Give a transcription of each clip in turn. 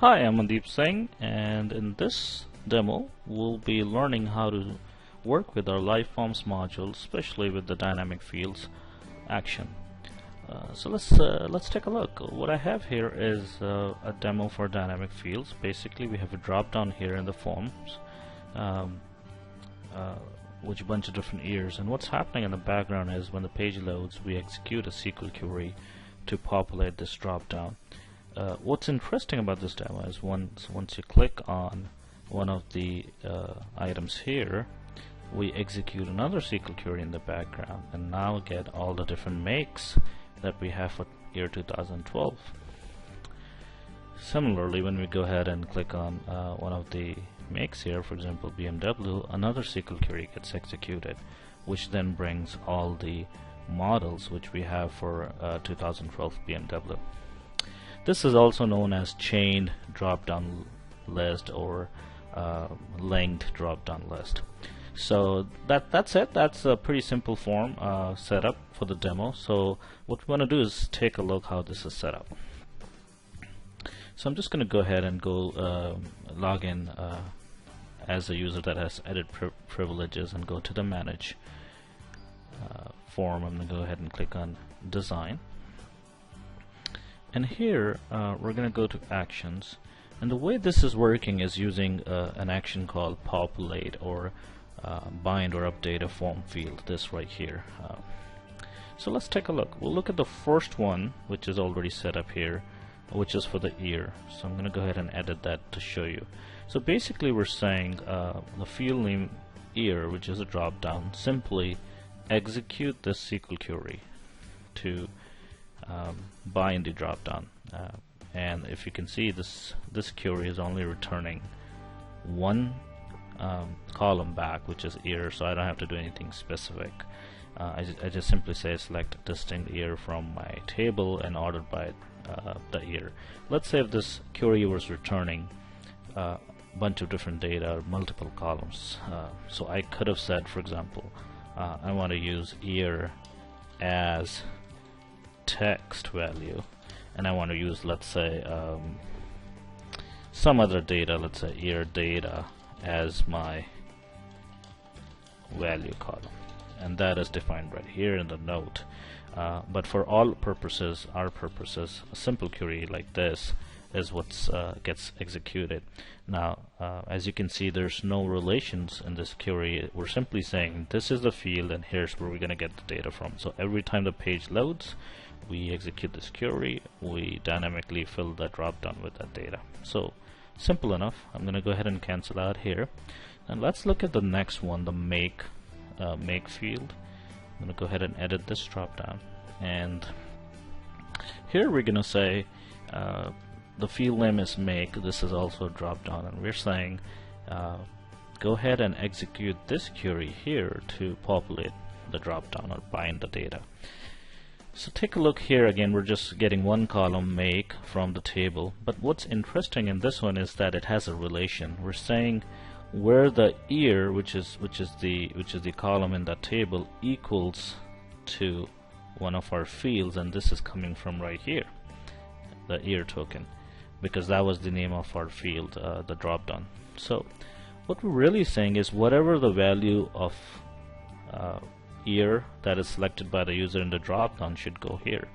Hi, I'm Mandeep Singh, and in this demo we'll be learning how to work with our Liveforms module, especially with the dynamic fields action. So let's take a look. What I have here is a demo for dynamic fields. Basically, we have a drop down here in the forms, which a bunch of different ears. And what's happening in the background is when the page loads, we execute a SQL query to populate this drop down. What's interesting about this demo is once you click on one of the items here, we execute another SQL query in the background and now get all the different makes that we have for year 2012. Similarly, when we go ahead and click on one of the makes here, for example BMW, another SQL query gets executed, which then brings all the models which we have for 2012 BMW. This is also known as chained drop-down list or linked drop-down list. So that's it. That's a pretty simple form setup for the demo. So what we want to do is take a look how this is set up. So I'm just going to go ahead and go log in as a user that has edit privileges and go to the manage form. I'm going to go ahead and click on design. And here we're going to go to actions, and the way this is working is using an action called populate or bind or update a form field, this right here. So let's take a look. We'll look at the first one, which is already set up here, which is for the year. So I'm going to go ahead and edit that to show you. So basically we're saying the field name year, which is a drop down, simply execute this SQL query to bind the drop down, and if you can see, this query is only returning one column back, which is year, so I don't have to do anything specific. I just simply say select distinct year from my table and ordered by the year. Let's say if this query was returning a bunch of different data or multiple columns, so I could have said, for example, I want to use year as text value, and I want to use, let's say, some other data, let's say year data, as my value column, and that is defined right here in the note. But for all purposes, our purposes, a simple query like this is what gets executed. Now, as you can see, there's no relations in this query. We're simply saying this is the field and here's where we're going to get the data from. So every time the page loads, we execute this query, we dynamically fill that drop down with that data. So simple enough. I'm going to go ahead and cancel out here, and let's look at the next one, the make field. I'm going to go ahead and edit this drop down, and here we're going to say the field name is make. This is also a drop down, and we're saying go ahead and execute this query here to populate the drop down or bind the data. So take a look here. Again, we're just getting one column make from the table, but what's interesting in this one is that it has a relation. We're saying where the year, which is the column in that table, equals to one of our fields, and this is coming from right here, the year token, because that was the name of our field, the drop down. So what we're really saying is whatever the value of year that is selected by the user in the drop down should go here.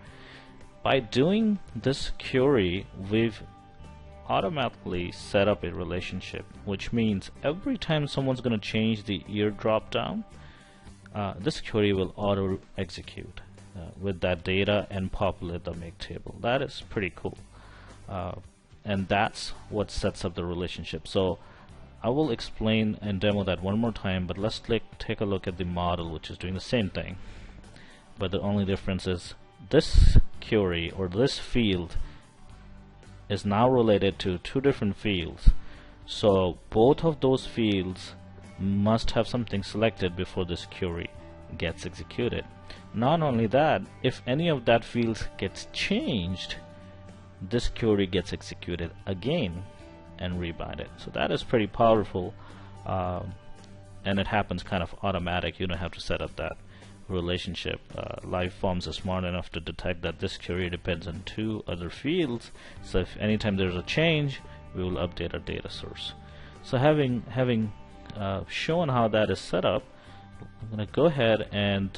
By doing this query, we've automatically set up a relationship, which means every time someone's going to change the year drop down, this query will auto execute with that data and populate the make table. That is pretty cool, and that's what sets up the relationship. So I will explain and demo that one more time, but let's take a look at the model, which is doing the same thing, but the only difference is this query or this field is now related to two different fields. So both of those fields must have something selected before this query gets executed. Not only that, if any of that field gets changed, this query gets executed again and rebind it. So that is pretty powerful, and it happens kind of automatic. You don't have to set up that relationship. Liveforms is smart enough to detect that this query depends on two other fields, so if anytime there's a change, we will update our data source. So having shown how that is set up, I'm going to go ahead and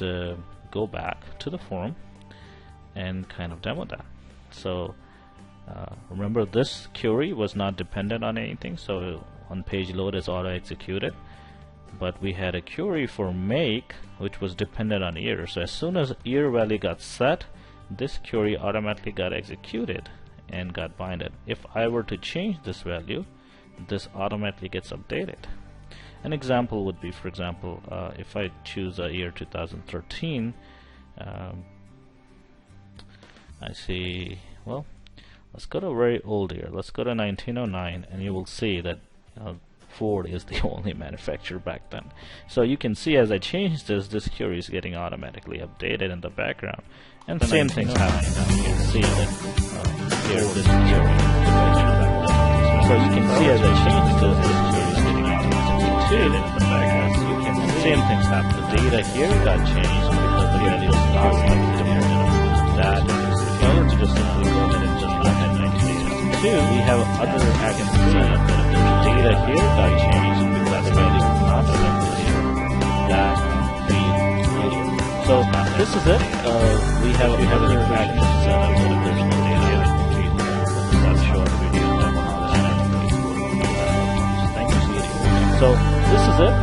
go back to the forum and kind of demo that. So remember, this query was not dependent on anything, so on page load is auto executed, but we had a query for make which was dependent on year. So as soon as year value got set, this query automatically got executed and got binded. If I were to change this value, this automatically gets updated. An example would be, for example, if I choose a year 2013, I see, well, let's go to a very old year. Let's go to 1909, and you will see that Ford is the only manufacturer back then. So you can see as I change this query is getting automatically updated in the background. And the same thing's happening now. You can see that here this query. So you can see as I change this query is getting updated in the background. So you can see same things happen. The data here got changed because the value is not dependent on that. If I were to just simply go ahead and just look at 1982, we have other actions set up that if the data here got changed because the value is not affected that so this is it. We have other actions set up that if there's no data that's short video demo how that actually works. Thank you. So this is it.